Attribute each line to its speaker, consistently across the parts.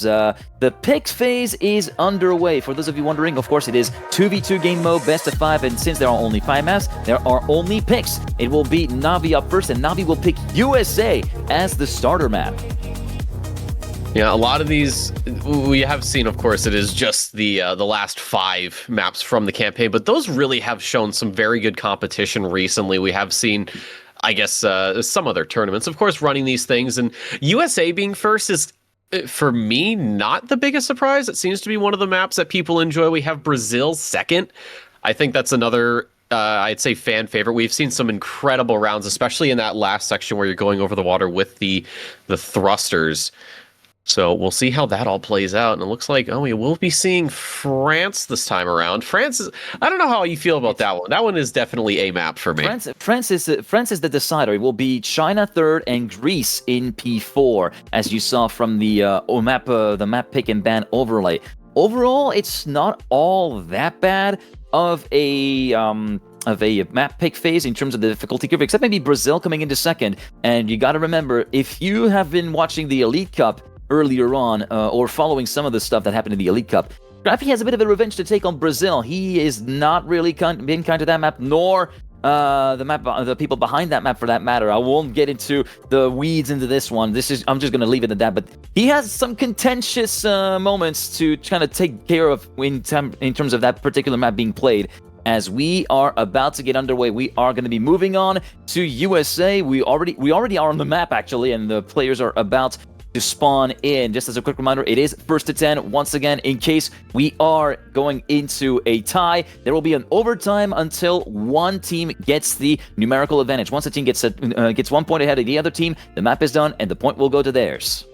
Speaker 1: The picks phase is underway. For those of you wondering, of course, it is 2v2 game mode, best of 5, and since there are only 5 maps, there are only picks. It will be Navi up first, and Navi will pick USA as the starter map.
Speaker 2: Yeah, a lot of these we have seen, of course, it is just the last 5 maps from the campaign, but those really have shown some very good competition recently. We have seen, I guess, some other tournaments, of course, running these things, and USA being first is, for me, not the biggest surprise. It seems to be one of the maps that people enjoy. We have Brazil second. I think that's another, I'd say, fan favorite. We've seen some incredible rounds, especially in that last section where you're going over the water with the thrusters. So we'll see how that all plays out. And it looks like, we will be seeing France this time around. France is, I don't know how you feel about that one. That one is definitely a map for me.
Speaker 1: France is the decider. It will be China third and Greece in P4, as you saw from the map pick and ban overlay. Overall, it's not all that bad of a map pick phase in terms of the difficulty curve, except maybe Brazil coming into second. And you got to remember, if you have been watching the Elite Cup earlier on, or following some of the stuff that happened in the Elite Cup, Scrappy has a bit of a revenge to take on Brazil. He is not really being kind to that map, nor the people behind that map, for that matter. I won't get into the weeds into this one. I'm just going to leave it at that. But he has some contentious moments to kind of take care of in terms of that particular map being played. As we are about to get underway, we are going to be moving on to USA. We already are on the map, actually, and the players are about to spawn in. Just as a quick reminder, it is first to 10. Once again, in case we are going into a tie, there will be an overtime until one team gets the numerical advantage. Once a team gets 1 point ahead of the other team, the map is done and the point will go to theirs.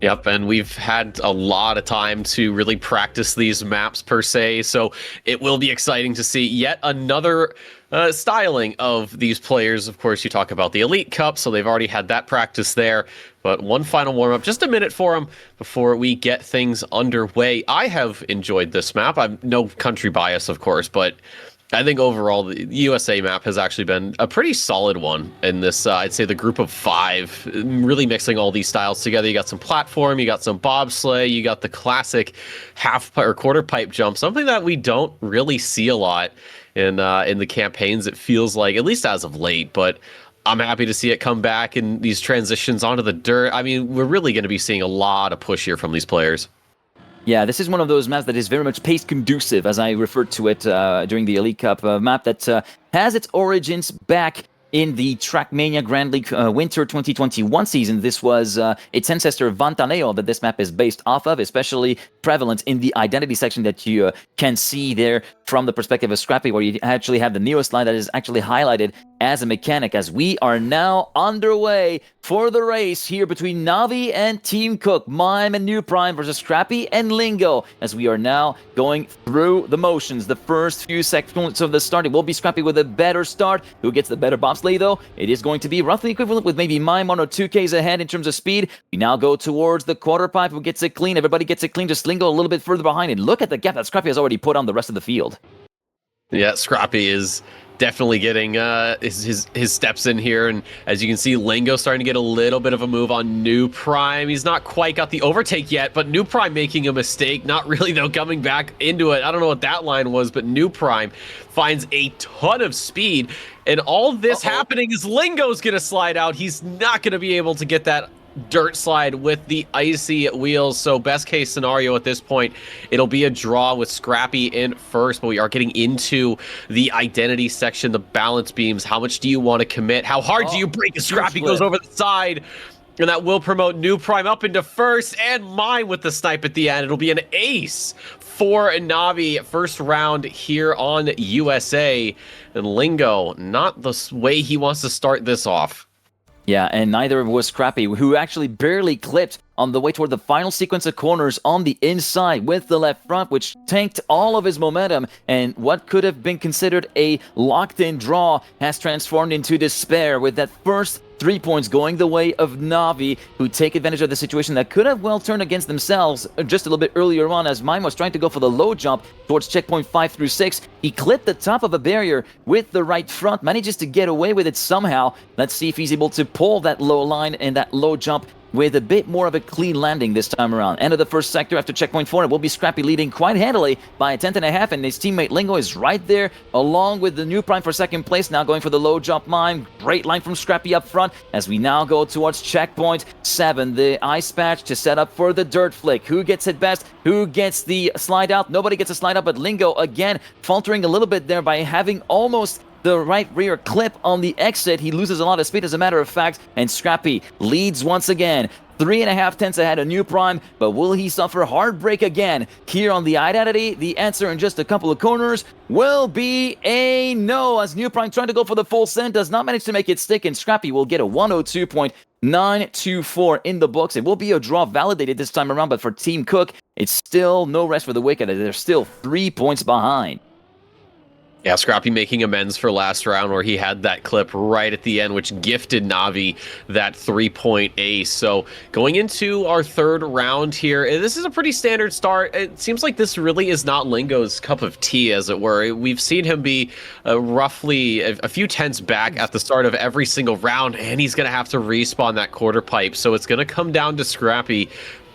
Speaker 2: Yep, and we've had a lot of time to really practice these maps per se, so it will be exciting to see yet another styling of these players. Of course, you talk about the Elite Cup, so they've already had that practice there, but one final warm-up, just a minute for them before we get things underway. I have enjoyed this map. I'm no country bias, of course, but I think overall the USA map has actually been a pretty solid one in this, I'd say, the group of 5, really mixing all these styles together. You got some platform, you got some bobsleigh, you got the classic half or quarter pipe jump, something that we don't really see a lot in the campaigns, it feels like, at least as of late. But I'm happy to see it come back in these transitions onto the dirt. I mean, we're really going to be seeing a lot of push here from these players.
Speaker 1: Yeah, this is one of those maps that is very much pace conducive, as I referred to it during the Elite Cup. A map that has its origins back in the Trackmania Grand League Winter 2021 season. This was its ancestor Vantaneo that this map is based off of, especially prevalent in the identity section that you can see there from the perspective of Scrappy, where you actually have the Neo slide that is actually highlighted as a mechanic, as we are now underway for the race here between Navi and Team Cook, Mime and New Prime versus Scrappy and Lingo, as we are now going through the motions. The first few seconds of the start, it will be Scrappy with a better start. Who gets the better bobsleigh, though? It is going to be roughly equivalent, with maybe Mime 1 or 2Ks ahead in terms of speed. We now go towards the quarter pipe. Who gets it clean? Everybody gets it clean. Just Lingo a little bit further behind. And look at the gap that Scrappy has already put on the rest of the field.
Speaker 2: Yeah, Scrappy is definitely getting his steps in here, and as you can see, Lingo starting to get a little bit of a move on New Prime. He's not quite got the overtake yet, but New Prime making a mistake, not really though, coming back into it. I don't know what that line was, but New Prime finds a ton of speed, and all this happening is Lingo's gonna slide out. He's not gonna be able to get that dirt slide with the icy wheels. So best case scenario at this point, it'll be a draw with Scrappy in first, but we are getting into the identity section, the balance beams. How much do you want to commit? How hard do you break? Scrappy goes over the side, and that will promote New Prime up into first, and Mine with the snipe at the end. It'll be an ace for Navi first round here on USA, and Lingo, not the way he wants to start this off.
Speaker 1: Yeah, and neither was Scrappy, who actually barely clipped on the way toward the final sequence of corners on the inside with the left front, which tanked all of his momentum, and what could have been considered a locked-in draw has transformed into despair, with that first 3 points going the way of Navi, who take advantage of the situation that could have well turned against themselves just a little bit earlier on, as Mime was trying to go for the low jump towards checkpoint 5 through 6. He clipped the top of a barrier with the right front, manages to get away with it somehow. Let's see if he's able to pull that low line and that low jump with a bit more of a clean landing this time around. End of the first sector after checkpoint 4, it will be Scrappy leading quite handily by a 10th and a half, and his teammate Lingo is right there along with the new Prime for second place, now going for the low jump mine. Great line from Scrappy up front as we now go towards checkpoint 7, the ice patch to set up for the dirt flick. Who gets it best? Who gets the slide out? Nobody gets a slide out, but Lingo again faltering a little bit there by having almost the right rear clip on the exit. He loses a lot of speed as a matter of fact, and Scrappy leads once again. 3.5 tenths ahead of New Prime, but will he suffer heartbreak again here on the identity? The answer in just a couple of corners will be a no, as New Prime trying to go for the full send does not manage to make it stick, and Scrappy will get a 102.924 in the books. It will be a draw validated this time around, but for Team Cook, it's still no rest for the wicked. They're still 3 points behind.
Speaker 2: Yeah, Scrappy making amends for last round where he had that clip right at the end, which gifted Navi that 3-point ace. So going into our third round here, this is a pretty standard start. It seems like this really is not Lingo's cup of tea, as it were. We've seen him be roughly a few tenths back at the start of every single round, and he's going to have to respawn that quarter pipe. So it's going to come down to Scrappy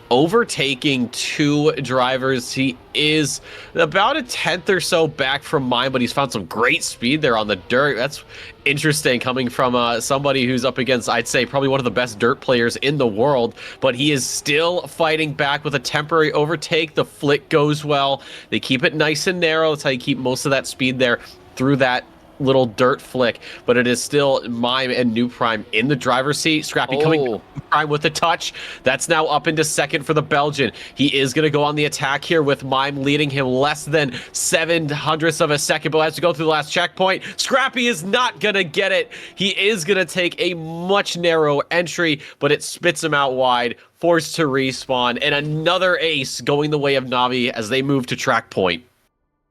Speaker 2: overtaking 2 drivers. He is about a tenth or so back from mine, but he's found some great speed there on the dirt. That's interesting coming from somebody who's up against, I'd say, probably one of the best dirt players in the world, but he is still fighting back with a temporary overtake. The flick goes well. They keep it nice and narrow. That's how you keep most of that speed there through that little dirt flick, but it is still Mime and New Prime in the driver's seat. Scrappy coming New Prime with a touch. That's now up into second for the Belgian. He is going to go on the attack here with Mime leading him less than 0.07 of a second, but has to go through the last checkpoint. Scrappy is not going to get it. He is going to take a much narrower entry, but it spits him out wide, forced to respawn, and another ace going the way of Navi as they move to track point.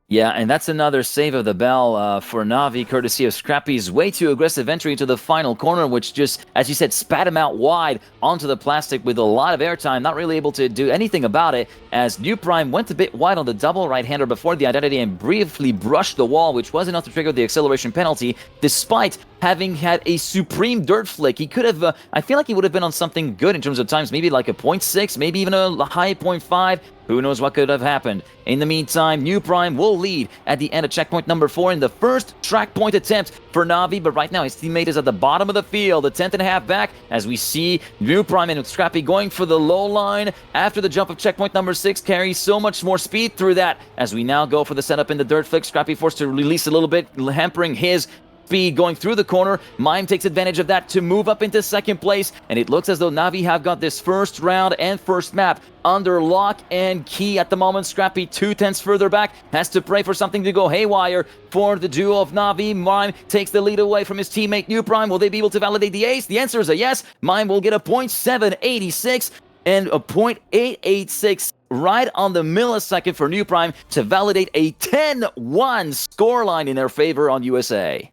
Speaker 1: Yeah, and that's another save of the bell for Navi, courtesy of Scrappy's way too aggressive entry into the final corner, which just, as you said, spat him out wide onto the plastic with a lot of airtime, not really able to do anything about it, as New Prime went a bit wide on the double right-hander before the identity and briefly brushed the wall, which was enough to trigger the acceleration penalty, despite having had a supreme dirt flick. He could have, I feel like he would have been on something good in terms of times, maybe like a 0.6, maybe even a high 0.5. Who knows what could have happened. In the meantime, New Prime will lead at the end of checkpoint number 4 in the first track point attempt for Navi, but right now his teammate is at the bottom of the field, a 10th and a half back, as we see New Prime and Scrappy going for the low line after the jump of checkpoint number 6, carries so much more speed through that, as we now go for the setup in the dirt flick. Scrappy forced to release a little bit, hampering his speed going through the corner. Mime takes advantage of that to move up into second place, and it looks as though Navi have got this first round and first map under lock and key at the moment. Scrappy 2 tenths further back, has to pray for something to go haywire for the duo of Navi. Mime takes the lead away from his teammate New Prime. Will they be able to validate the ace? The answer is a yes. Mime will get a 0.786 and a 0.886 right on the millisecond for New Prime to validate a 10-1 scoreline in their favor on USA.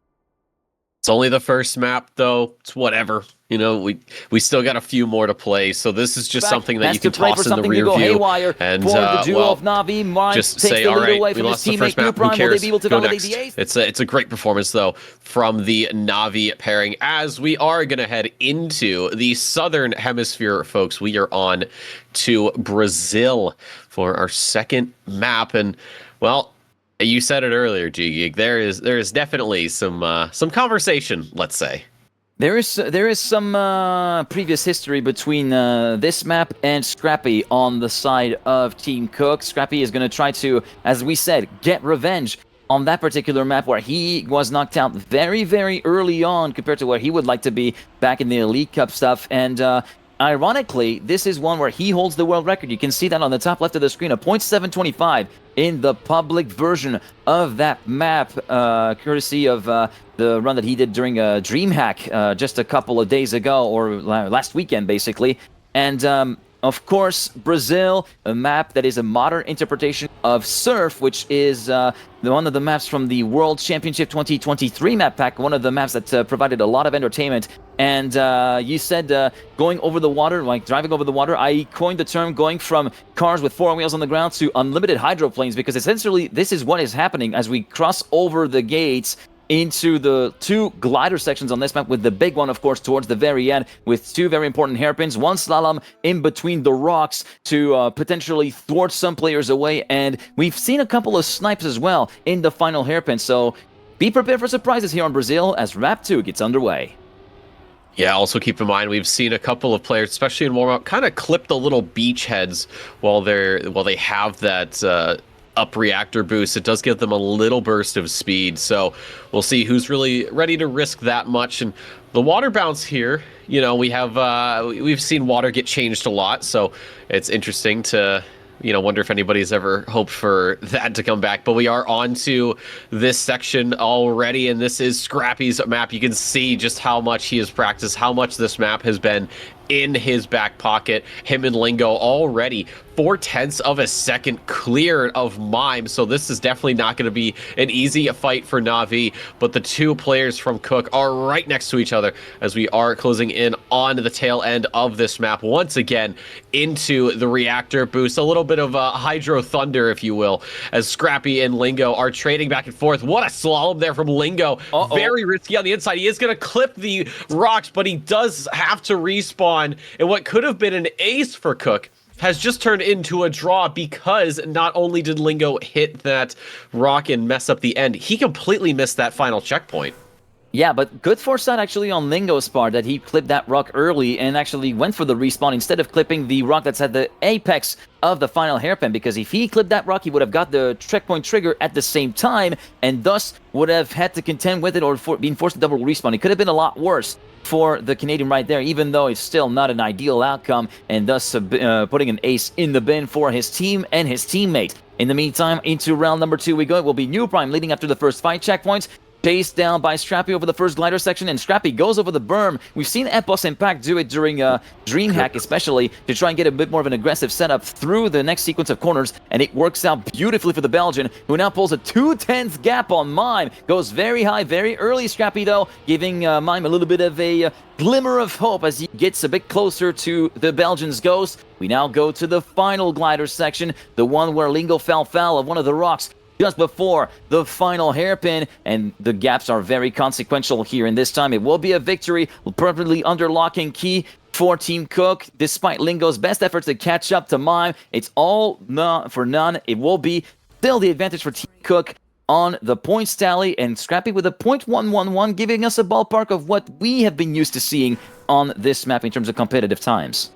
Speaker 2: It's only the first map, though. It's whatever. You know, we still got a few more to play, so this is just something that you can toss in the rear view. And well,
Speaker 1: Navi,
Speaker 2: just say, all right, we lost the first map. Who cares? Go next. It's a great performance, though, from the Navi pairing. As we are going to head into the Southern Hemisphere, folks, we are on to Brazil for our second map, and well, you said it earlier, G-Geek. There is definitely some conversation, let's say.
Speaker 1: There is some previous history between this map and Scrappy on the side of Team Cook. Scrappy is going to try to, as we said, get revenge on that particular map where he was knocked out very, very early on compared to where he would like to be back in the Elite Cup stuff. And ironically, this is one where he holds the world record. You can see that on the top left of the screen, a 0.725 in the public version of that map, courtesy of the run that he did during a DreamHack just a couple of days ago, or last weekend, basically. And of course, Brazil, a map that is a modern interpretation of Surf, which is one of the maps from the World Championship 2023 map pack, one of the maps that provided a lot of entertainment. And you said going over the water, like driving over the water, I coined the term going from cars with 4 wheels on the ground to unlimited hydroplanes, because essentially this is what is happening as we cross over the gates into the 2 glider sections on this map, with the big one, of course, towards the very end, with 2 very important hairpins, 1 slalom in between the rocks to potentially thwart some players away, and we've seen a couple of snipes as well in the final hairpin, so be prepared for surprises here on Brazil as Map 2 gets underway.
Speaker 2: Yeah, also keep in mind we've seen a couple of players, especially in warm-up, kind of clip the little beachheads while they have that up reactor boost. It does give them a little burst of speed, so we'll see who's really ready to risk that much. And the water bounce here, you know, we've seen water get changed a lot, so it's interesting to wonder if anybody's ever hoped for that to come back. But we are on to this section already, and this is Scrappy's map. You can see just how much he has practiced, how much this map has been in his back pocket. Him and Lingo already 0.4 of a second clear of Mime, so this is definitely not going to be an easy fight for Navi, but the 2 players from Cook are right next to each other as we are closing in on the tail end of this map once again into the reactor boost. A little bit of a hydro thunder, if you will, as Scrappy and Lingo are trading back and forth. What a slalom there from Lingo. Very risky on the inside. He is going to clip the rocks, but he does have to respawn, and what could have been an ace for Cook has just turned into a draw, because not only did Lingo hit that rock and mess up the end, he completely missed that final checkpoint.
Speaker 1: Yeah, but good foresight actually on Lingo's part that he clipped that rock early and actually went for the respawn instead of clipping the rock that's at the apex of the final hairpin, because if he clipped that rock, he would have got the checkpoint trigger at the same time and thus would have had to contend with it or being forced to double respawn. It could have been a lot worse for the Canadian right there, even though it's still not an ideal outcome, and thus putting an ace in the bin for his team and his teammate. In the meantime, into round number 2 we go. It will be New Prime leading after the first 5 checkpoints. Chased down by Scrappy over the first glider section, and Scrappy goes over the berm. We've seen Epos Impact do it during DreamHack especially, to try and get a bit more of an aggressive setup through the next sequence of corners, and it works out beautifully for the Belgian, who now pulls a 2/10 gap on Mime. Goes very high, very early, Scrappy, though, giving Mime a little bit of a glimmer of hope as he gets a bit closer to the Belgian's ghost. We now go to the final glider section, the one where Lingo fell foul of one of the rocks just before the final hairpin, and the gaps are very consequential here, and this time it will be a victory, perfectly under lock and key for Team Cook. Despite Lingo's best efforts to catch up to Mime, it's all for none. It will be still the advantage for Team Cook on the points tally, and Scrappy with a .111, giving us a ballpark of what we have been used to seeing on this map in terms of competitive times.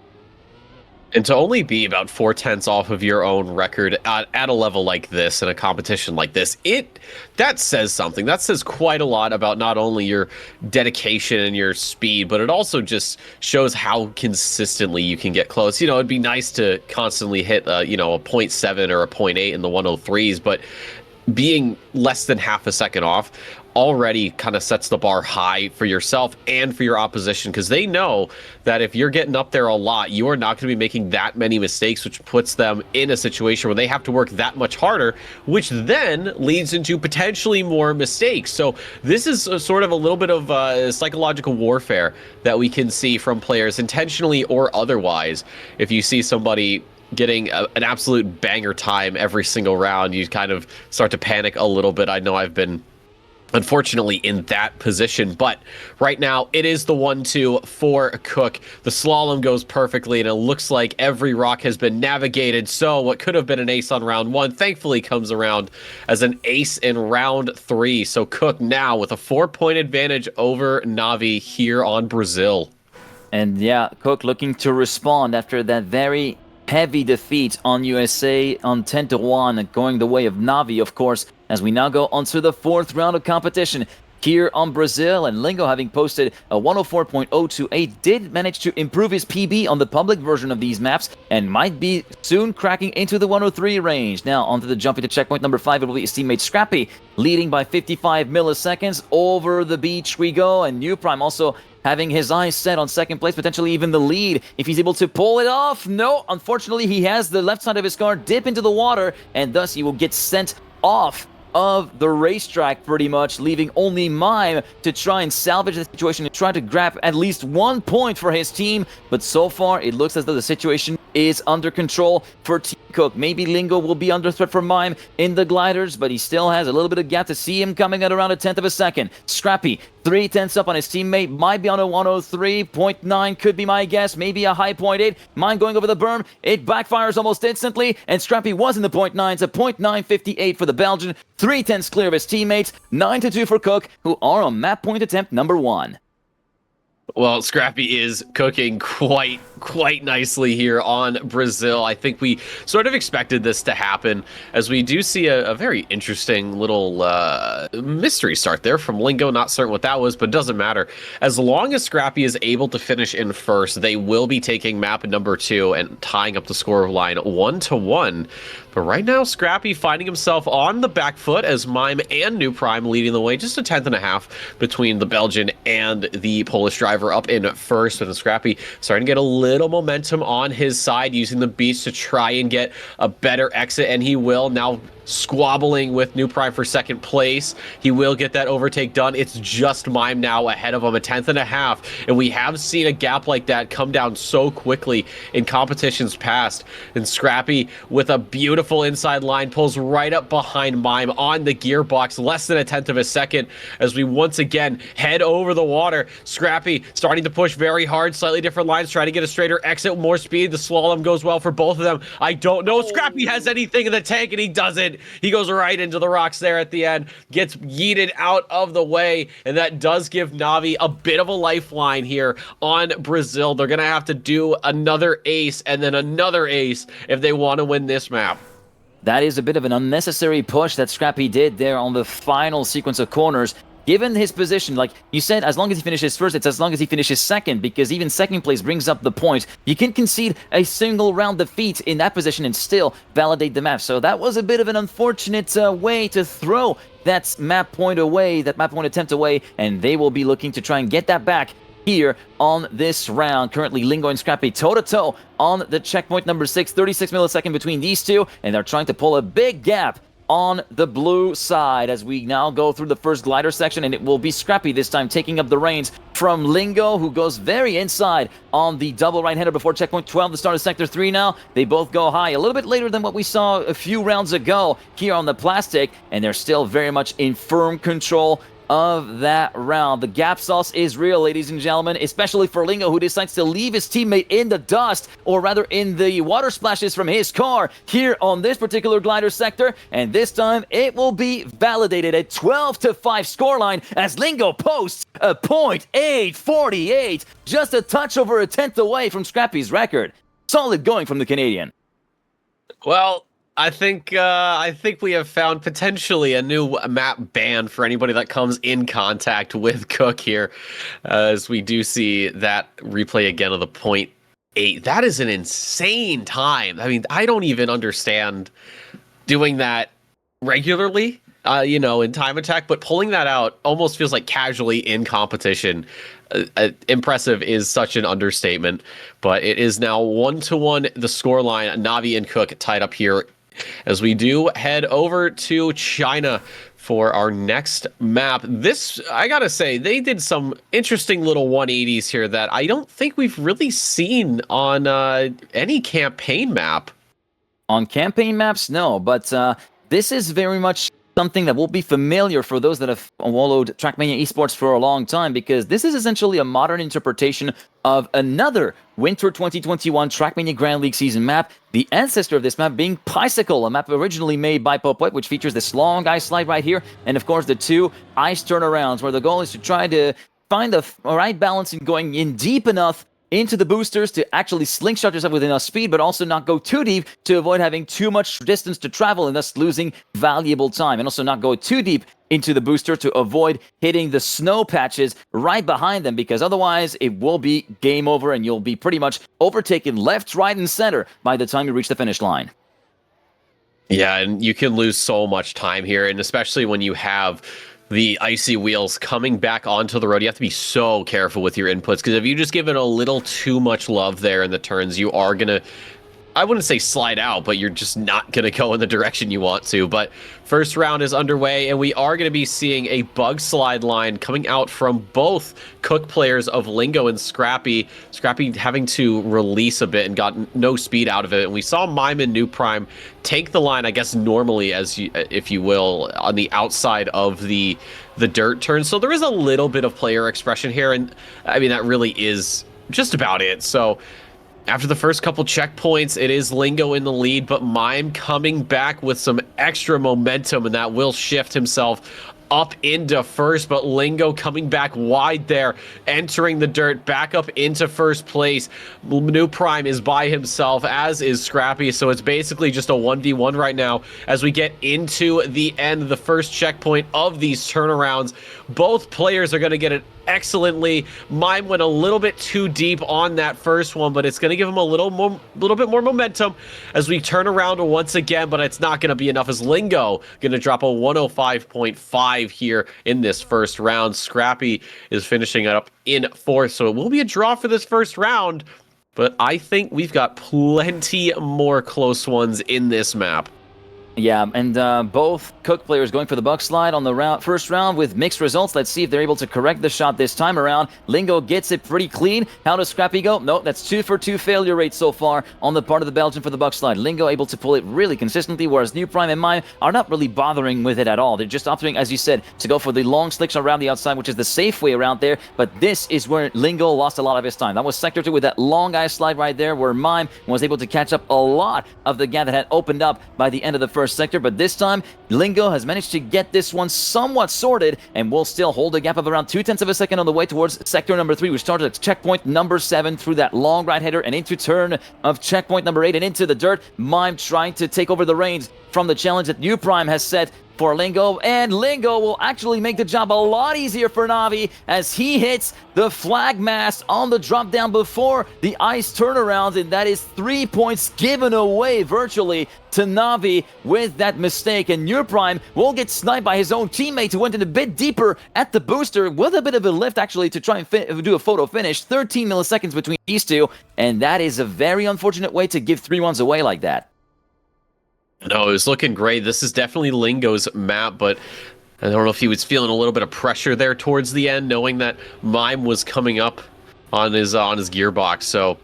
Speaker 2: And to only be about 0.4 off of your own record at a level like this, in a competition like this, that says something. That says quite a lot about not only your dedication and your speed, but it also just shows how consistently you can get close. You know, it'd be nice to constantly hit, a 0.7 or a 0.8 in the 103s, but being less than half a second off already kind of sets the bar high for yourself and for your opposition, because they know that if you're getting up there a lot, you are not going to be making that many mistakes, which puts them in a situation where they have to work that much harder, which then leads into potentially more mistakes. So this is sort of a little bit of psychological warfare that we can see from players, intentionally or otherwise. If you see somebody getting an absolute banger time every single round, you kind of start to panic a little bit. I know I've been unfortunately in that position, but right now it is the 1-2 for Cook. The slalom goes perfectly, and it looks like every rock has been navigated, so what could have been an ace on round 1 thankfully comes around as an ace in round 3. So Cook now with a 4-point advantage over Navi here on Brazil.
Speaker 1: And yeah, Cook looking to respond after that very heavy defeat on USA on 10-1, going the way of Navi, of course, as we now go on to the 4th round of competition here on Brazil. And Lingo, having posted a 104.028, did manage to improve his PB on the public version of these maps and might be soon cracking into the 103 range. Now onto the jump into checkpoint number 5. It will be his teammate Scrappy leading by 55 milliseconds. Over the beach we go, and New Prime also having his eyes set on second place, potentially even the lead, if he's able to pull it off. No, unfortunately, he has the left side of his car dip into the water, and thus he will get sent off of the racetrack pretty much, leaving only Mime to try and salvage the situation and try to grab at least 1 point for his team. But so far, it looks as though the situation is under control for Team Cook. Maybe Lingo will be under threat for Mime in the gliders, but he still has a little bit of gap to see him coming at around a tenth of a second. Scrappy, 3/10 up on his teammate, might be on a 103.9, could be my guess, maybe a high 0.8. Mime going over the berm, it backfires almost instantly, and Scrappy was in the 0.9, it's a 0.958 for the Belgian, 3/10 clear of his teammates, 9-2 for Cook, who are on map point attempt number 1.
Speaker 2: Well, Scrappy is cooking quite nicely here on Brazil. I think we sort of expected this to happen, as we do see a very interesting little mystery start there from Lingo. Not certain what that was, but it doesn't matter. As long as Scrappy is able to finish in first, they will be taking map number 2 and tying up the score line 1-1. But right now, Scrappy finding himself on the back foot as Mime and New Prime leading the way, just a tenth and a half between the Belgian and the Polish driver up in first. But Scrappy starting to get a little momentum on his side, using the beats to try and get a better exit, and he will now. Squabbling with New Prime for second place. He will get that overtake done. It's just Mime now ahead of him, a tenth and a half. And we have seen a gap like that come down so quickly in competitions past. And Scrappy, with a beautiful inside line, pulls right up behind Mime on the gearbox, less than a tenth of a second, as we once again head over the water. Scrappy starting to push very hard, slightly different lines, trying to get a straighter exit, more speed. The slalom goes well for both of them. I don't know if Scrappy has anything in the tank, and he doesn't. He goes right into the rocks there at the end, gets yeeted out of the way, and that does give Navi a bit of a lifeline here on Brazil. They're going to have to do another ace and then another ace if they want to win this map.
Speaker 1: That is a bit of an unnecessary push that Scrappy did there on the final sequence of corners. Given his position, like you said, as long as he finishes first, it's as long as he finishes second, because even second place brings up the point. You can concede a single round defeat in that position and still validate the map. So that was a bit of an unfortunate way to throw that map point away, that map point attempt away, and they will be looking to try and get that back here on this round. Currently, Lingo and Scrappy toe-to-toe on the checkpoint number 6, 36 milliseconds between these two, and they're trying to pull a big gap on the blue side as we now go through the first glider section, and it will be Scrappy this time taking up the reins from Lingo, who goes very inside on the double right-hander before checkpoint 12, the start of sector 3 now. They both go high, a little bit later than what we saw a few rounds ago here on the plastic, and they're still very much in firm control of that round. The gap sauce is real, ladies and gentlemen, especially for Lingo, who decides to leave his teammate in the dust, or rather in the water splashes from his car here on this particular glider sector, and this time it will be validated at 12-5 scoreline as Lingo posts a .848, just a touch over a tenth away from Scrappy's record. Solid going from the Canadian.
Speaker 2: Well, I think we have found potentially a new map ban for anybody that comes in contact with Cook here, as we do see that replay again of the .8. That is an insane time. I mean, I don't even understand doing that regularly, in time attack, but pulling that out almost feels like casually in competition. Impressive is such an understatement, but it is now 1-1 the scoreline. Navi and Cook tied up here, as we do head over to China for our next map. This, I gotta say, they did some interesting little 180s here that I don't think we've really seen on any campaign map.
Speaker 1: On campaign maps, no, but this is very much something that will be familiar for those that have followed Trackmania esports for a long time, because this is essentially a modern interpretation of another Winter 2021 Trackmania Grand League season map, the ancestor of this map being Bicycle, a map originally made by Popwet, which features this long ice slide right here, and of course the 2 ice turnarounds, where the goal is to try to find the right balance in going in deep enough into the boosters to actually slingshot yourself with enough speed, but also not go too deep to avoid having too much distance to travel and thus losing valuable time, and also not go too deep into the booster to avoid hitting the snow patches right behind them, because otherwise it will be game over and you'll be pretty much overtaken left, right, and center by the time you reach the finish line.
Speaker 2: Yeah, and you can lose so much time here, and especially when you have the icy wheels coming back onto the road. You have to be so careful with your inputs, because if you just give it a little too much love there in the turns, you are going to I wouldn't say slide out, but you're just not going to go in the direction you want to. But first round is underway, and we are going to be seeing a bug slide line coming out from both Cook players of Lingo and Scrappy. Scrappy having to release a bit and got no speed out of it. And we saw Mime and New Prime take the line, I guess, normally, if you will, on the outside of the dirt turn. So there is a little bit of player expression here, and I mean, that really is just about it. So after the first couple checkpoints, it is Lingo in the lead, but Mime coming back with some extra momentum, and that will shift himself up into first, but Lingo coming back wide there, entering the dirt, back up into first place. New Prime is by himself, as is Scrappy, so it's basically just a 1v1 right now as we get into the end of the first checkpoint of these turnarounds. Both players are going to get it excellently. Mime went a little bit too deep on that first one, but it's going to give him a little bit more momentum as we turn around once again, but it's not going to be enough as Lingo going to drop a 105.5 here in this first round. Scrappy is finishing up in fourth, so it will be a draw for this first round, but I think we've got plenty more close ones in this map.
Speaker 1: Yeah, and both Cook players going for the buck slide on the first round with mixed results. Let's see if they're able to correct the shot this time around. Lingo gets it pretty clean. How does Scrappy go? No, that's 2 for 2 failure rate so far on the part of the Belgian for the buck slide. Lingo able to pull it really consistently, whereas New Prime and Mime are not really bothering with it at all. They're just opting, as you said, to go for the long slicks around the outside, which is the safe way around there. But this is where Lingo lost a lot of his time. That was Sector 2 with that long ice slide right there, where Mime was able to catch up a lot of the gap that had opened up by the end of the first sector. But this time, Lingo has managed to get this one somewhat sorted and will still hold a gap of around 0.2 of a second on the way towards sector number 3, which started at checkpoint number 7 through that long right header and into turn of checkpoint number 8 and into the dirt. Mime trying to take over the reins from the challenge that New Prime has set for Lingo, and Lingo will actually make the job a lot easier for Navi as he hits the flag mast on the drop down before the ice turnaround, and that is 3 points given away virtually to Navi with that mistake. And New Prime will get sniped by his own teammate who went in a bit deeper at the booster with a bit of a lift actually to try and do a photo finish. 13 milliseconds between these two, and that is a very unfortunate way to give 3-1s away like that.
Speaker 2: No, it was looking great. This is definitely Lingo's map, but I don't know if he was feeling a little bit of pressure there towards the end, knowing that Mime was coming up on his gearbox. So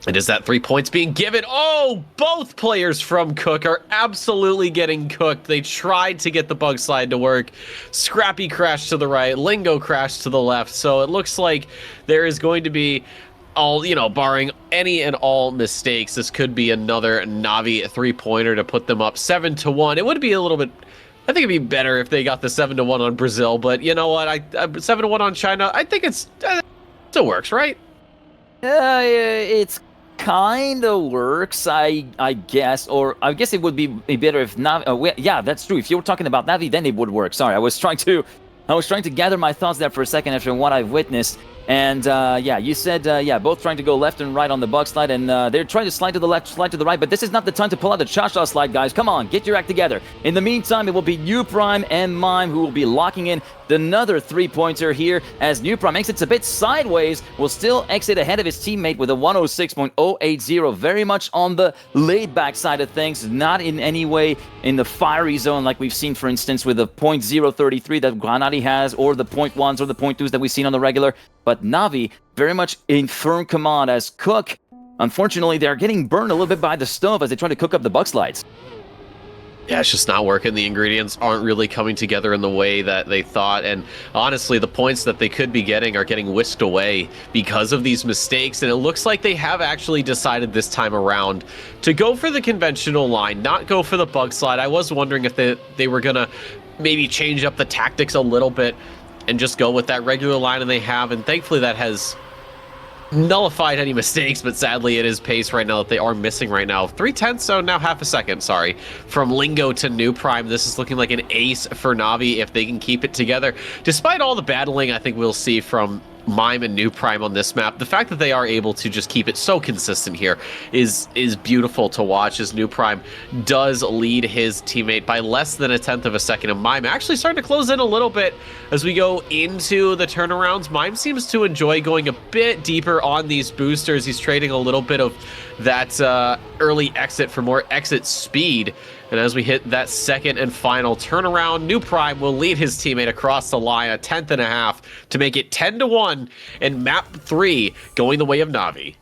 Speaker 2: it is that 3 points being given. Oh, both players from Cook are absolutely getting cooked. They tried to get the bug slide to work. Scrappy crashed to the right. Lingo crashed to the left. So it looks like there is going to be barring any and all mistakes, this could be another Navi 3-pointer to put them up 7-1. It would be a little bit, I think it'd be better if they got the 7-1 on Brazil, but you know what, 7-1 on China, I think it still works, right?
Speaker 1: It's kind of works, I guess, or I guess it would be better if Navi, yeah, that's true. If you were talking about Navi, then it would work. Sorry, I was trying to gather my thoughts there for a second after what I've witnessed. And yeah, you said, yeah, both trying to go left and right on the bug slide, and they're trying to slide to the left, slide to the right, but this is not the time to pull out the cha-cha slide, guys. Come on, get your act together. In the meantime, it will be New Prime and Mime who will be locking in another 3-pointer here, as New Prime exits a bit sideways, will still exit ahead of his teammate with a 106.080, very much on the laid-back side of things, not in any way in the fiery zone like we've seen, for instance, with the .033 that Granati has, or the .1s or the .2s that we've seen on the regular. But Navi, very much in firm command as Cook. Unfortunately, they're getting burned a little bit by the stove as they try to cook up the bug slides.
Speaker 2: Yeah, it's just not working. The ingredients aren't really coming together in the way that they thought. And honestly, the points that they could be getting are getting whisked away because of these mistakes. And it looks like they have actually decided this time around to go for the conventional line, not go for the bug slide. I was wondering if they were going to maybe change up the tactics a little bit and just go with that regular line, and they have, and thankfully that has nullified any mistakes, but sadly it is pace right now that they are missing right now. 0.3, so now half a second, sorry, from Lingo to New Prime. This is looking like an ace for Navi if they can keep it together. Despite all the battling I think we'll see from Mime and New Prime on this map, the fact that they are able to just keep it so consistent here is beautiful to watch, as New Prime does lead his teammate by less than a tenth of a second, and Mime actually starting to close in a little bit as we go into the turnarounds. Mime seems to enjoy going a bit deeper on these boosters. He's trading a little bit of that early exit for more exit speed. And as we hit that second and final turnaround, New Prime will lead his teammate across the line a tenth and a half to make it 10-1 in map 3, going the way of Navi.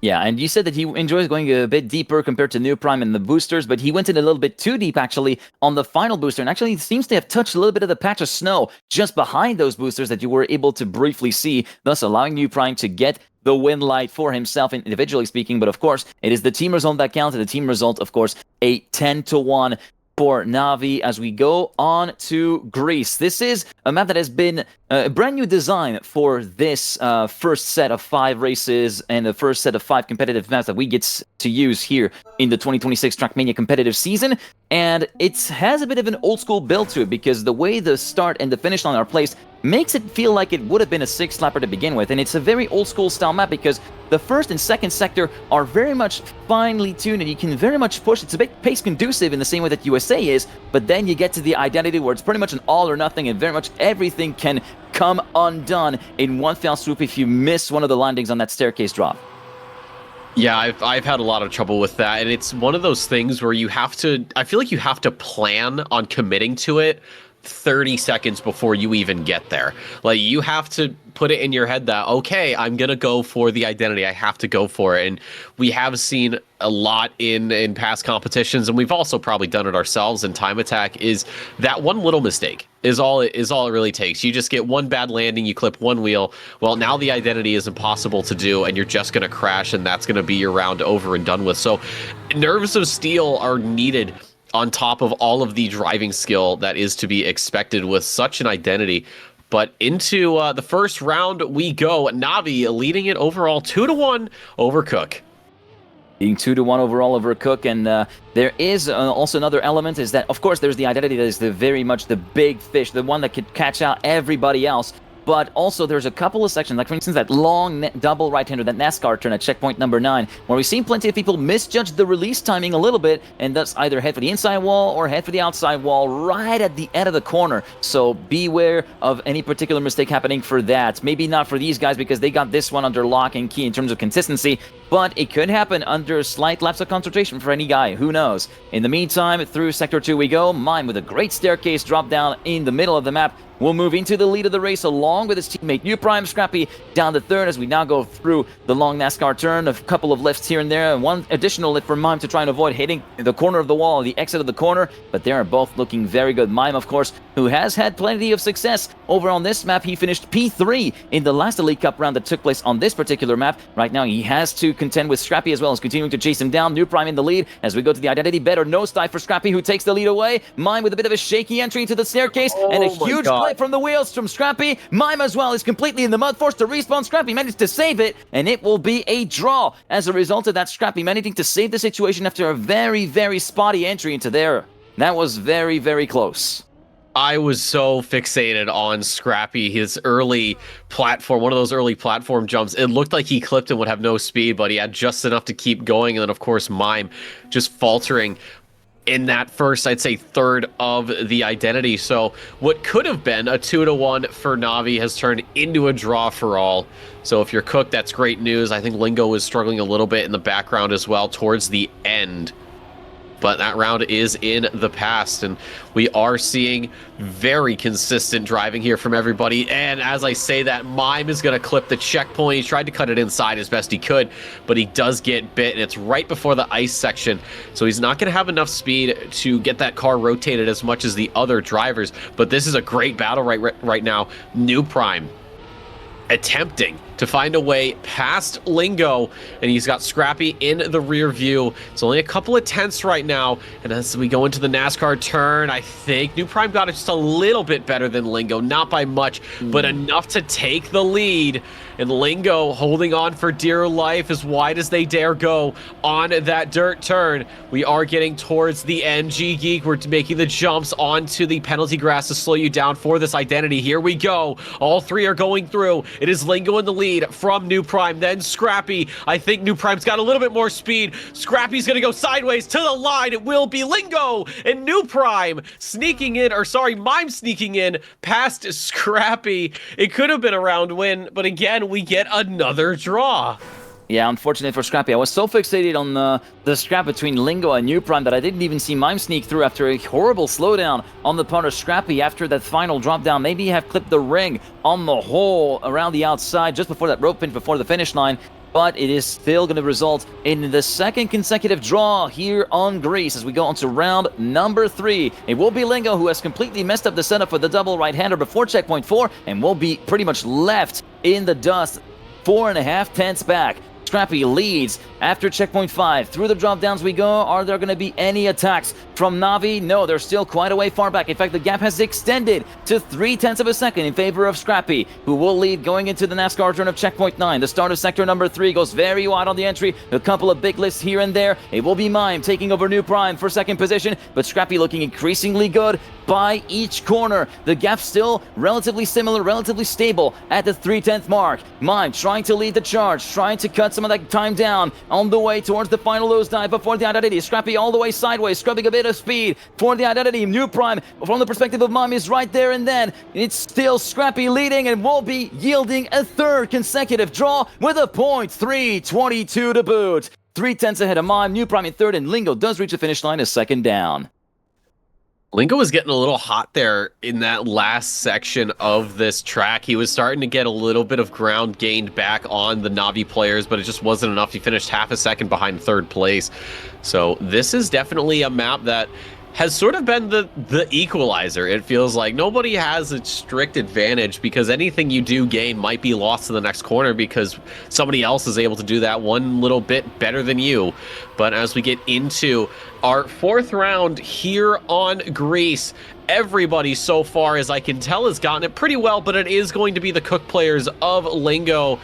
Speaker 1: Yeah, and you said that he enjoys going a bit deeper compared to New Prime and the boosters, but he went in a little bit too deep, actually, on the final booster, and actually seems to have touched a little bit of the patch of snow just behind those boosters that you were able to briefly see, thus allowing New Prime to get the win light for himself, individually speaking. But of course, it is the team result that counts, and the team result, of course, a 10-1 for Navi as we go on to Greece. This is a map that has been a brand new design for this first set of 5 races and the first set of 5 competitive maps that we get to use here in the 2026 Trackmania competitive season. And it has a bit of an old school build to it, because the way the start and the finish line are placed makes it feel like it would have been a 6-slapper to begin with. And it's a very old school style map because the first and second sector are very much finely tuned and you can very much push. It's a bit pace conducive in the same way that USA is, but then you get to the identity where it's pretty much an all or nothing, and very much everything can come undone in one fell swoop if you miss one of the landings on that staircase drop.
Speaker 2: Yeah, I've had a lot of trouble with that, and it's one of those things where you have to, I feel like you have to plan on committing to it 30 seconds before you even get there. Like, you have to put it in your head that, okay, I'm gonna go for the identity, I have to go for it. And we have seen a lot in past competitions, and we've also probably done it ourselves in Time Attack, is that one little mistake is all it really takes. You just get one bad landing, you clip one wheel, well, now the identity is impossible to do, and you're just gonna crash, and that's gonna be your round over and done with. So nerves of steel are needed on top of all of the driving skill that is to be expected with such an identity. But into the first round we go. Navi leading it overall 2-1 over Cook.
Speaker 1: Being 2-1 overall over Cook, and there is also another element, is that, of course, there's the identity that is very much the big fish, the one that could catch out everybody else. But also there's a couple of sections, like for instance that long double right-hander, that NASCAR turn at checkpoint number 9, where we've seen plenty of people misjudge the release timing a little bit, and thus either head for the inside wall or head for the outside wall right at the end of the corner. So beware of any particular mistake happening for that. Maybe not for these guys, because they got this one under lock and key in terms of consistency, but it could happen under a slight lapse of concentration for any guy, who knows. In the meantime, through Sector 2 we go. Mime with a great staircase drop down in the middle of the map will move into the lead of the race along with his teammate New Prime. Scrappy down to third as we now go through the long NASCAR turn. A couple of lifts here and there, and one additional lift for Mime to try and avoid hitting the corner of the wall, the exit of the corner, but they are both looking very good. Mime, of course, who has had plenty of success over on this map. He finished P3 in the last Elite Cup round that took place on this particular map. Right now he has to contend with Scrappy as well as continuing to chase him down. New Prime in the lead as we go to the identity. Better nose dive for Scrappy, who takes the lead away. Mime with a bit of a shaky entry into the staircase, and a huge play from the wheels from Scrappy. Mime as well is completely in the mud, forced to respawn. Scrappy managed to save it, and it will be a draw as a result of that. Scrappy managing to save the situation after a very, very spotty entry into there. That was very, very close.
Speaker 2: I was so fixated on Scrappy, his early platform, one of those early platform jumps. It looked like he clipped and would have no speed, but he had just enough to keep going. And then, of course, Mime just faltering in that first, I'd say, third of the identity. So what could have been a 2-1 for Navi has turned into a draw for all. So if you're Cook, that's great news. I think Lingo was struggling a little bit in the background as well towards the end. But that round is in the past, and we are seeing very consistent driving here from everybody. And as I say that, Mime is going to clip the checkpoint. He tried to cut it inside as best he could, but he does get bit, and it's right before the ice section. So he's not going to have enough speed to get that car rotated as much as the other drivers. But this is a great battle right now. New Prime attempting to find a way past Lingo, and he's got Scrappy in the rear view. It's only a couple of tenths right now, and as we go into the NASCAR turn, I think New Prime got it just a little bit better than Lingo, not by much, but enough to take the lead. And Lingo holding on for dear life as wide as they dare go on that dirt turn. We are getting towards the end. G Geek, we're making the jumps onto the penalty grass to slow you down for this identity. Here we go. All three are going through. It is Lingo in the lead from New Prime, then Scrappy. I think New Prime's got a little bit more speed. Scrappy's going to go sideways to the line. It will be Lingo and New Prime sneaking in, or sorry, Mime sneaking in past Scrappy. It could have been a round win, but again, we get another draw.
Speaker 1: Yeah, unfortunately for Scrappy, I was so fixated on the scrap between Lingo and New Prime that I didn't even see Mime sneak through after a horrible slowdown on the part of Scrappy after that final drop down. Maybe have clipped the ring on the hole around the outside just before that rope pinch before the finish line. But it is still going to result in the second consecutive draw here on Greece as we go on to round number 3. It will be Lingo who has completely messed up the setup for the double right-hander before checkpoint 4 and will be pretty much left in the dust 4.5 tenths back. Scrappy leads after checkpoint 5. Through the drop downs we go. Are there going to be any attacks from Navi? No, they're still quite a way far back. In fact, the gap has extended to 0.3 of a second in favor of Scrappy, who will lead going into the NASCAR turn of checkpoint 9. The start of sector number 3 goes very wide on the entry. A couple of big lifts here and there. It will be Mime taking over New Prime for second position, but Scrappy looking increasingly good by each corner. The gap still relatively similar, relatively stable at the 0.3 mark. Mime trying to lead the charge, trying to cut some of that time down on the way towards the final nose dive before the identity. Scrappy all the way sideways, scrubbing a bit of speed for the identity. New Prime, from the perspective of Mime, is right there, and then it's still Scrappy leading and will be yielding a third consecutive draw with a .322 to boot. 0.3 ahead of Mime, New Prime in third, and Lingo does reach the finish line as second down.
Speaker 2: Lingo was getting a little hot there in that last section of this track. He was starting to get a little bit of ground gained back on the Navi players, but it just wasn't enough. He finished half a second behind third place. So this is definitely a map that has sort of been the equalizer. It feels like nobody has a strict advantage because anything you do gain might be lost to the next corner because somebody else is able to do that one little bit better than you. But as we get into our fourth round here on Greece, everybody so far, as I can tell, has gotten it pretty well, but it is going to be the cook players of Lingo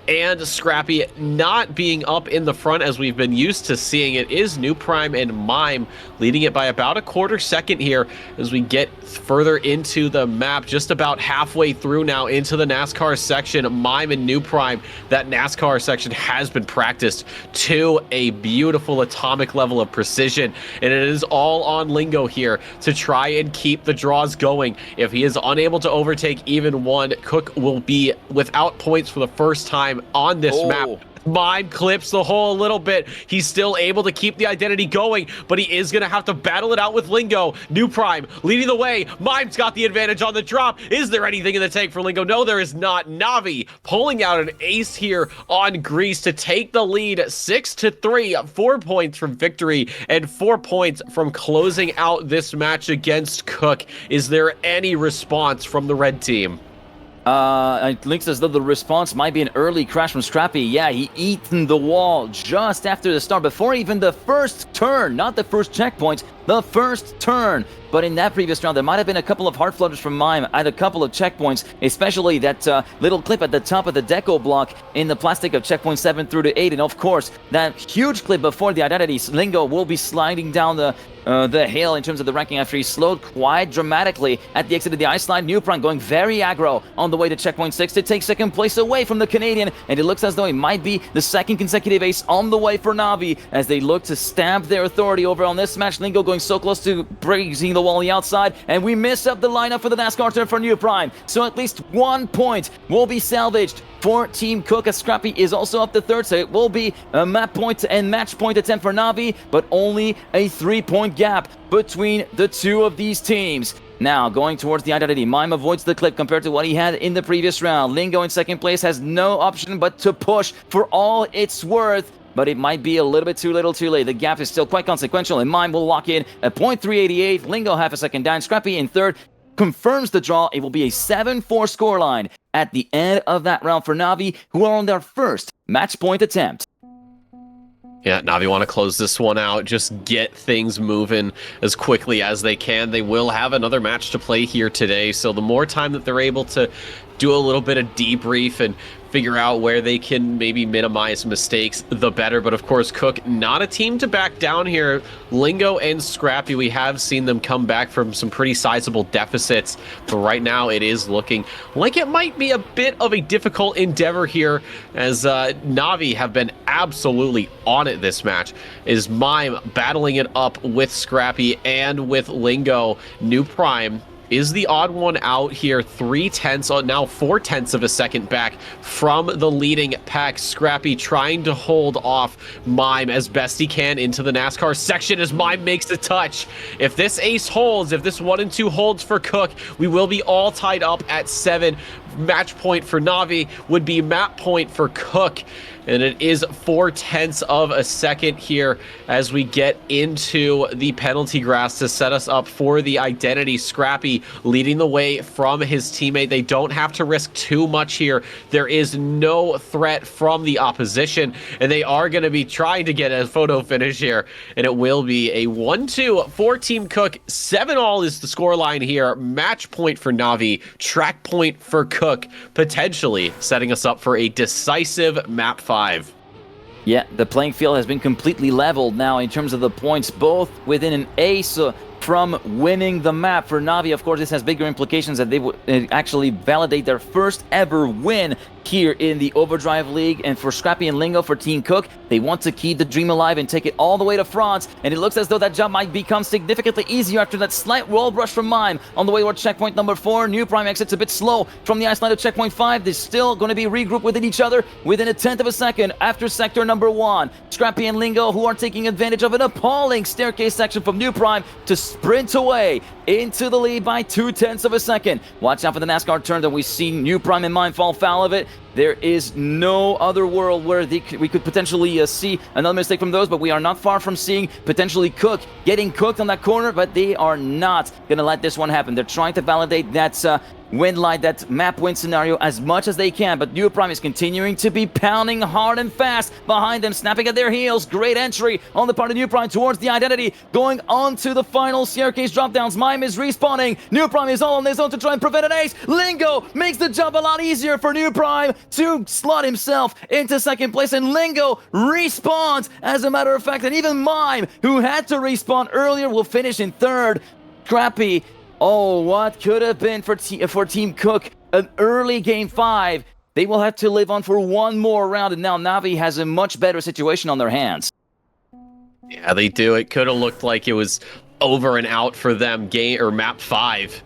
Speaker 2: and Scrappy not being up in the front as we've been used to seeing. It is New Prime and Mime leading it by about a quarter second here as we get further into the map, just about halfway through now into the NASCAR section. Mime and New Prime, that NASCAR section has been practiced to a beautiful atomic level of precision, and it is all on Lingo here to try and keep the draws going. If he is unable to overtake even one, Cook will be without points for the first time on this map. Mime clips the hole a little bit. He's still able to keep the identity going, but he is going to have to battle it out with Lingo. New Prime leading the way. Mime's got the advantage on the drop. Is there anything in the tank for Lingo? No, there is not. Navi pulling out an ace here on Greece to take the lead 6-3. 4 points from victory and 4 points from closing out this match against Cook. Is there any response from the red team?
Speaker 1: It looks as though the response might be an early crash from Scrappy. Yeah, he eaten the wall just after the start, before even the first turn, not the first checkpoint, the first turn. But in that previous round, there might have been a couple of hard flutters from Mime at a couple of checkpoints, especially that little clip at the top of the deco block in the plastic of checkpoint 7 through to 8. And of course, that huge clip before the identity. Lingo will be sliding down the hill in terms of the ranking after he slowed quite dramatically at the exit of the ice slide. New Prime going very aggro on the way to checkpoint 6 to take second place away from the Canadian, and it looks as though it might be the second consecutive ace on the way for Navi as they look to stamp their authority over on this match. Lingo going so close to breaking the wall on the outside, and we miss up the lineup for the NASCAR turn for New Prime. So at least 1 point will be salvaged for Team Cook, as Scrappy is also up to third, so it will be a map point and match point attempt for Navi, but only a 3-point gap between the two of these teams. Now, going towards the identity, Mime avoids the clip compared to what he had in the previous round. Lingo in second place has no option but to push for all it's worth, but it might be a little bit too little too late. The gap is still quite consequential, and Mime will lock in a .388. Lingo half a second down. Scrappy in third. confirms the draw. It will be a 7-4 scoreline at the end of that round for Navi, who are on their first match point attempt.
Speaker 2: Yeah, Navi want to close this one out, just get things moving as quickly as they can. They will have another match to play here today, so the more time that they're able to do a little bit of debrief and figure out where they can maybe minimize mistakes, the better. But of course, Cook, not a team to back down here. Lingo and Scrappy, we have seen them come back from some pretty sizable deficits, but right now it is looking like it might be a bit of a difficult endeavor here, as Navi have been absolutely on it this match. Is Mime battling it up with Scrappy and with Lingo. New Prime is the odd one out here, 0.3, now 0.4 of a second back from the leading pack. Scrappy trying to hold off Mime as best he can into the NASCAR section as Mime makes the touch. If this ace holds, if this 1 and 2 holds for Cook, we will be all tied up at 7. Match point for Navi would be map point for Cook. And it is 0.4 of a second here as we get into the penalty grass to set us up for the identity. Scrappy leading the way from his teammate. They don't have to risk too much here. There is no threat from the opposition, and they are going to be trying to get a photo finish here. And it will be a 1-2 for Team Cook. 7-all is the scoreline here. Match point for Navi. Track point for Cook. Potentially setting us up for a decisive map 5.
Speaker 1: Yeah, the playing field has been completely leveled now in terms of the points, both within an ace from winning the map. For Navi, of course, this has bigger implications that they would actually validate their first ever win here in the Overdrive League. And for Scrappy and Lingo, for Team Cook, they want to keep the dream alive and take it all the way to France. And it looks as though that job might become significantly easier after that slight wall brush from Mime on the way toward checkpoint number 4. New Prime exits a bit slow from the ice line to checkpoint 5. They're still going to be regrouped within each other within 1/10 of a second after sector number 1. Scrappy and Lingo, who are taking advantage of an appalling staircase section from New Prime to sprint away into the lead by 0.2 of a second. Watch out for the NASCAR turn that we've seen New Prime and Mime fall foul of it. There is no other world where we could potentially see another mistake from those, but we are not far from seeing potentially Cook getting cooked on that corner, but they are not going to let this one happen. They're trying to validate that win line, that map win scenario as much as they can, but New Prime is continuing to be pounding hard and fast behind them, snapping at their heels. Great entry on the part of New Prime towards the identity, going on to the final staircase drop-downs. Mime is respawning. New Prime is all on his own to try and prevent an ace. Lingo makes the job a lot easier for New Prime to slot himself into second place, and Lingo respawns, as a matter of fact, and even Mime, who had to respawn earlier, will finish in 3rd. Scrappy, oh, what could have been for Team Cook an early game 5. They will have to live on for one more round, and now Navi has a much better situation on their hands.
Speaker 2: Yeah, they do. It could have looked like it was over and out for them, game or map 5.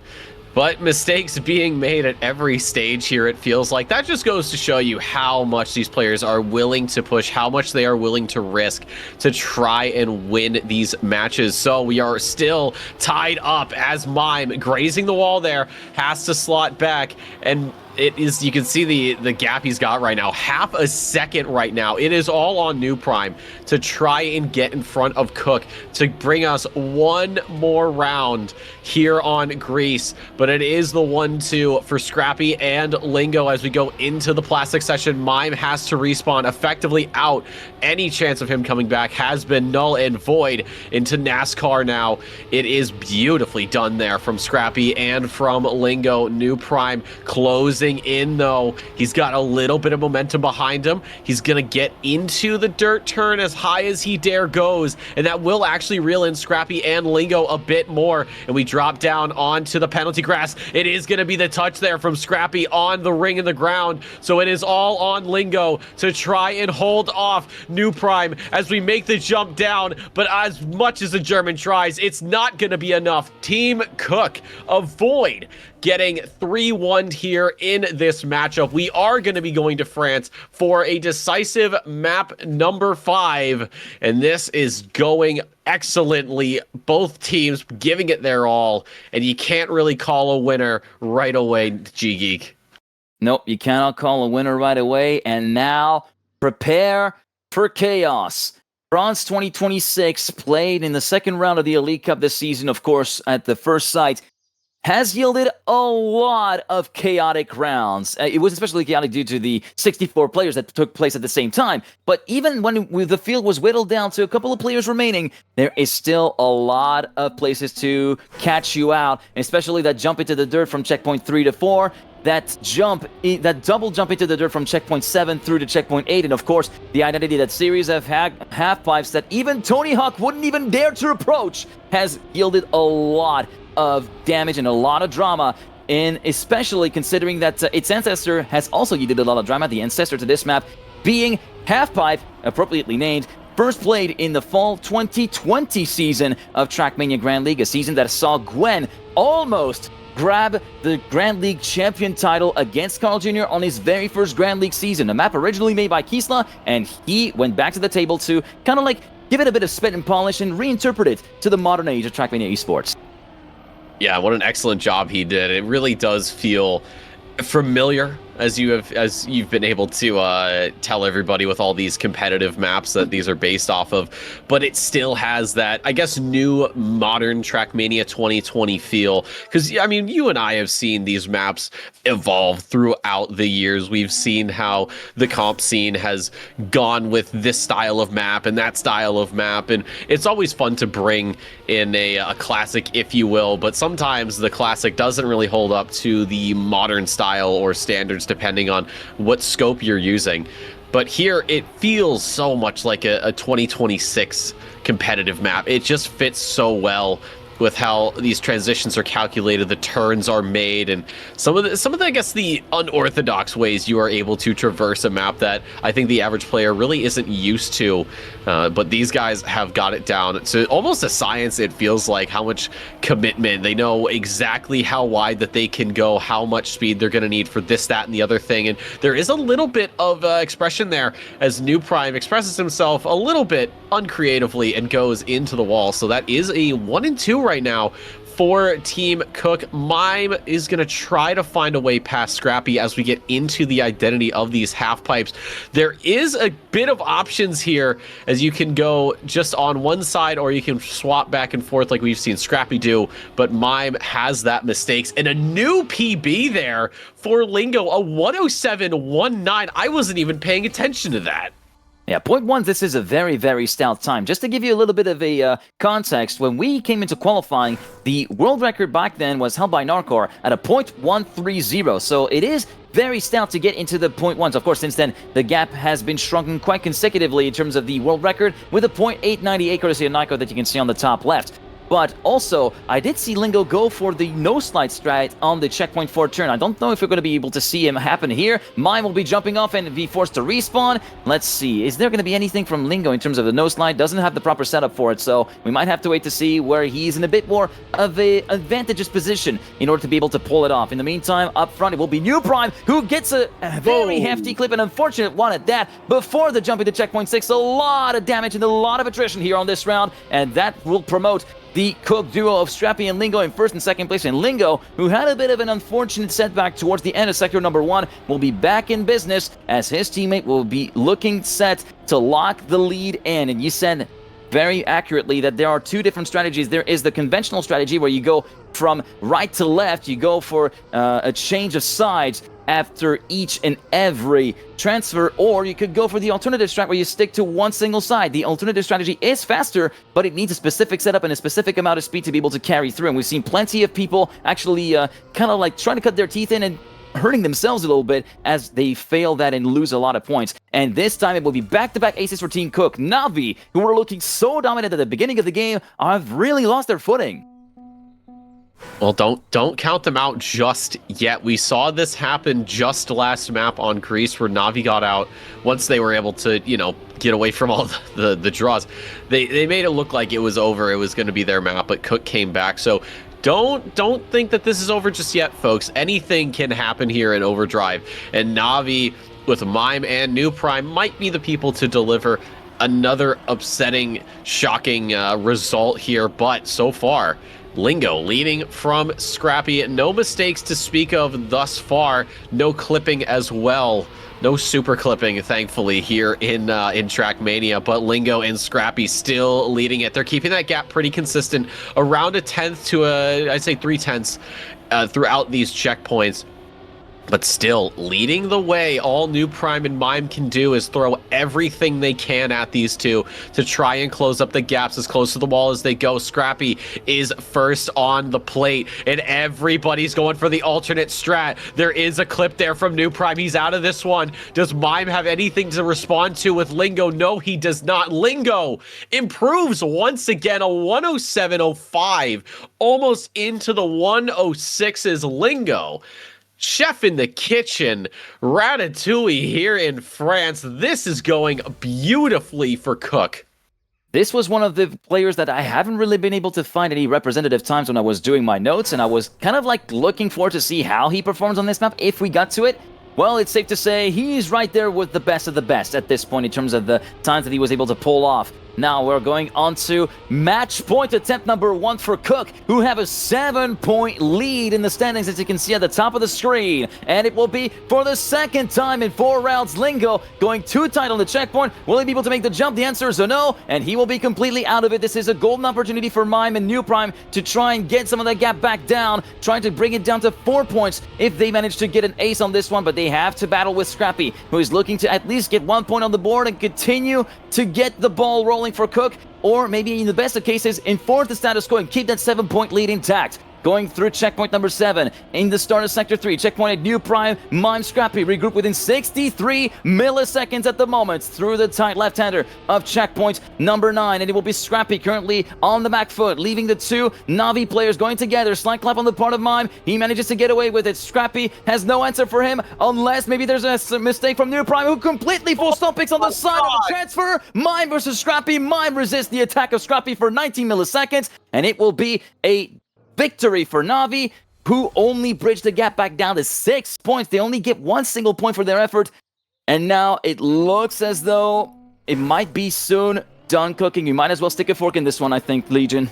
Speaker 2: But mistakes being made at every stage here, it feels like. That just goes to show you how much these players are willing to push, how much they are willing to risk to try and win these matches. So we are still tied up as Mime, grazing the wall there, has to slot back, and it is, you can see the gap he's got right now, half a second right now. It is all on New Prime to try and get in front of Cook to bring us one more round here on Greece. But it is the 1-2 for Scrappy and Lingo as we go into the plastic session. Mime has to respawn, effectively out. Any chance of him coming back has been null and void. Into NASCAR now. It is beautifully done there from Scrappy and from Lingo. New Prime closing in, though. He's got a little bit of momentum behind him. He's gonna get into the dirt turn as high as he dare goes, and that will actually reel in Scrappy and Lingo a bit more, and we drop down onto the penalty grass. It is gonna be the touch there from Scrappy on the ring in the ground, so it is all on Lingo to try and hold off New Prime as we make the jump down. But as much as the German tries, it's not gonna be enough. Team Cook avoid getting 3-1 here in this matchup. We are going to be going to France for a decisive map number 5, and this is going excellently. Both teams giving it their all, and you can't really call a winner right away, G-Geek.
Speaker 1: Nope, you cannot call a winner right away, and now prepare for chaos. France 2026 played in the second round of the Elite Cup this season, of course, at the first site has yielded a lot of chaotic rounds. It was especially chaotic due to the 64 players that took place at the same time. But even when the field was whittled down to a couple of players remaining, there is still a lot of places to catch you out, especially that jump into the dirt from checkpoint 3 to 4. That double jump into the dirt from checkpoint 7 through to checkpoint 8, and of course, the identity, that series of half-pipes that even Tony Hawk wouldn't even dare to approach, has yielded a lot of damage and a lot of drama, and especially considering that its ancestor has also yielded a lot of drama, the ancestor to this map being Half-Pipe, appropriately named, first played in the fall 2020 season of Trackmania Grand League, a season that saw Gwen almost grab the Grand League champion title against Carl Jr. on his very first Grand League season. A map originally made by Kisla, and he went back to the table to kind of like give it a bit of spit and polish and reinterpret it to the modern age of Trackmania esports.
Speaker 2: Yeah, what an excellent job he did. It really does feel familiar as you've been able to tell everybody with all these competitive maps that these are based off of, but it still has that, I guess, new modern Trackmania 2020 feel. Because I mean, you and I have seen these maps evolve throughout the years. We've seen how the comp scene has gone with this style of map and that style of map, and it's always fun to bring in a classic, if you will, but sometimes the classic doesn't really hold up to the modern style or standards depending on what scope you're using. But here it feels so much like a 2026 competitive map. It just fits so well with how these transitions are calculated, the turns are made, and some of the I guess the unorthodox ways you are able to traverse a map that I think the average player really isn't used to. But these guys have got it down. It's almost a science, it feels like, how much commitment. They know exactly how wide that they can go, how much speed they're going to need for this, that, and the other thing. And there is a little bit of expression there as New Prime expresses himself a little bit uncreatively and goes into the wall. So that is a 1-2 right now for Team Cook. Mime is going to try to find a way past Scrappy as we get into the identity of these half pipes. There is a bit of options here, as you can go just on one side or you can swap back and forth like we've seen Scrappy do, but Mime has that mistakes, and a new PB there for Lingo, a 107.19. I wasn't even paying attention to that.
Speaker 1: Yeah, point one, this is a very, very stout time. Just to give you a little bit of a context, when we came into qualifying, the world record back then was held by Narcor at a 0.130. So it is very stout to get into the 0.1s. Of course, since then, the gap has been shrunken quite consecutively in terms of the world record, with a 0.898 courtesy of Nyko that you can see on the top left. But also, I did see Lingo go for the no-slide strat on the checkpoint 4 turn. I don't know if we're going to be able to see him happen here. Mime will be jumping off and be forced to respawn. Let's see. Is there going to be anything from Lingo in terms of the no-slide? Doesn't have the proper setup for it, so we might have to wait to see where he's in a bit more of an advantageous position in order to be able to pull it off. In the meantime, up front, it will be New Prime, who gets a very hefty clip, an unfortunate one at that, before the jump into checkpoint 6. A lot of damage and a lot of attrition here on this round, and that will promote the Cook duo of Strappy and Lingo in first and second place. And Lingo, who had a bit of an unfortunate setback towards the end of sector number 1, will be back in business as his teammate will be looking set to lock the lead in. And you said very accurately that there are two different strategies. There is the conventional strategy where you go from right to left, you go for a change of sides after each and every transfer, or you could go for the alternative strat where you stick to one single side. The alternative strategy is faster, but it needs a specific setup and a specific amount of speed to be able to carry through. And we've seen plenty of people actually kind of like trying to cut their teeth in and hurting themselves a little bit as they fail that and lose a lot of points. And this time it will be back-to-back aces for Team Cook. Navi, who were looking so dominant at the beginning of the game, have really lost their footing.
Speaker 2: Well, don't count them out just yet. We saw this happen just last map on Greece, where Navi got out once they were able to, you know, get away from all the draws. They made it look like it was over. It was going to be their map, but Cook came back. So don't think that this is over just yet, folks. Anything can happen here in Overdrive, and Navi with Mime and New Prime might be the people to deliver another upsetting, shocking result here. But so far, Lingo leading from Scrappy. No mistakes to speak of thus far. No clipping as well No super clipping, thankfully, here in Trackmania, but Lingo and Scrappy still leading it. They're keeping that gap pretty consistent, around a tenth to I'd say 3/10 throughout these checkpoints. But still leading the way. All New Prime and Mime can do is throw everything they can at these two to try and close up the gaps as close to the wall as they go. Scrappy is first on the plate, and everybody's going for the alternate strat. There is a clip there from New Prime. He's out of this one. Does Mime have anything to respond to with Lingo? No, he does not. Lingo improves once again, a 107.05, almost into the 106's. Lingo, chef in the kitchen, ratatouille here in France. This is going beautifully for Cook.
Speaker 1: This was one of the players that I haven't really been able to find any representative times when I was doing my notes, and I was kind of like looking forward to see how he performs on this map if we got to it. Well, it's safe to say he's right there with the best of the best at this point in terms of the times that he was able to pull off. Now we're going on to match point attempt number 1 for Cook, who have a 7-point lead in the standings, as you can see at the top of the screen. And it will be for the second time in 4 rounds. Lingo going too tight on the checkpoint. Will he be able to make the jump? The answer is a no, and he will be completely out of it. This is a golden opportunity for Mime and New Prime to try and get some of that gap back down, trying to bring it down to 4 points if they manage to get an ace on this one, but they have to battle with Scrappy, who is looking to at least get 1 point on the board and continue to get the ball rolling for Cook, or maybe in the best of cases, enforce the status quo and keep that 7-point lead intact. Going through checkpoint number 7 in the start of Sector 3. Checkpoint at New Prime, Mime, Scrappy regroup within 63 milliseconds at the moment through the tight left-hander of checkpoint number 9. And it will be Scrappy currently on the back foot, leaving the 2 Navi players going together. Slight clap on the part of Mime. He manages to get away with it. Scrappy has no answer for him unless maybe there's a mistake from New Prime, who completely full stomp picks on the side of the transfer. Mime versus Scrappy. Mime resists the attack of Scrappy for 19 milliseconds, and it will be a victory for Navi, who only bridged the gap back down to 6 points. They only get 1 single point for their effort. And now it looks as though it might be soon done cooking. You might as well stick a fork in this one, I think, Legion.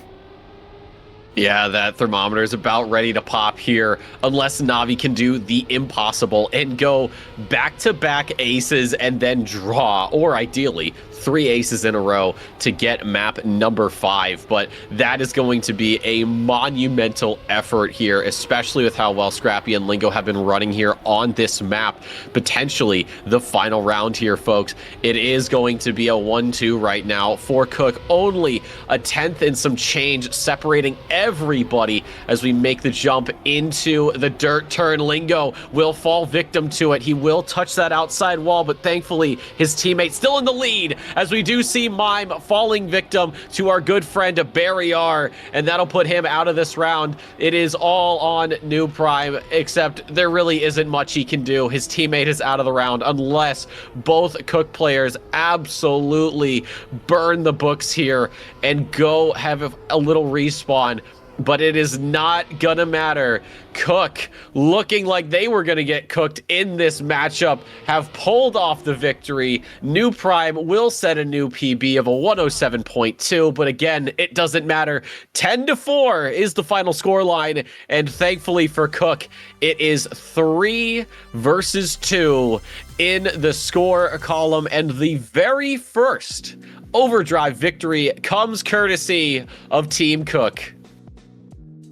Speaker 2: Yeah, that thermometer is about ready to pop here, unless Navi can do the impossible and go back-to-back aces and then draw, or ideally 3 aces in a row to get map number 5. But that is going to be a monumental effort here, especially with how well Scrappy and Lingo have been running here on this map. Potentially the final round here, folks. It is going to be a 1-2 right now for Cook. Only a 10th and some change separating everybody as we make the jump into the dirt turn. Lingo will fall victim to it. He will touch that outside wall, but thankfully his teammate still in the lead, as we do see Mime falling victim to our good friend Barrier, and that'll put him out of this round. It is all on New Prime, except there really isn't much he can do. His teammate is out of the round unless both Cook players absolutely burn the books here and go have a little respawn. But it is not gonna matter. Cook, looking like they were gonna get cooked in this matchup, have pulled off the victory. New Prime will set a new PB of a 107.2, but again, it doesn't matter. 10-4 is the final score line, and thankfully for Cook, it is 3 versus 2 in the score column, and the very first Overdrive victory comes courtesy of Team Cook.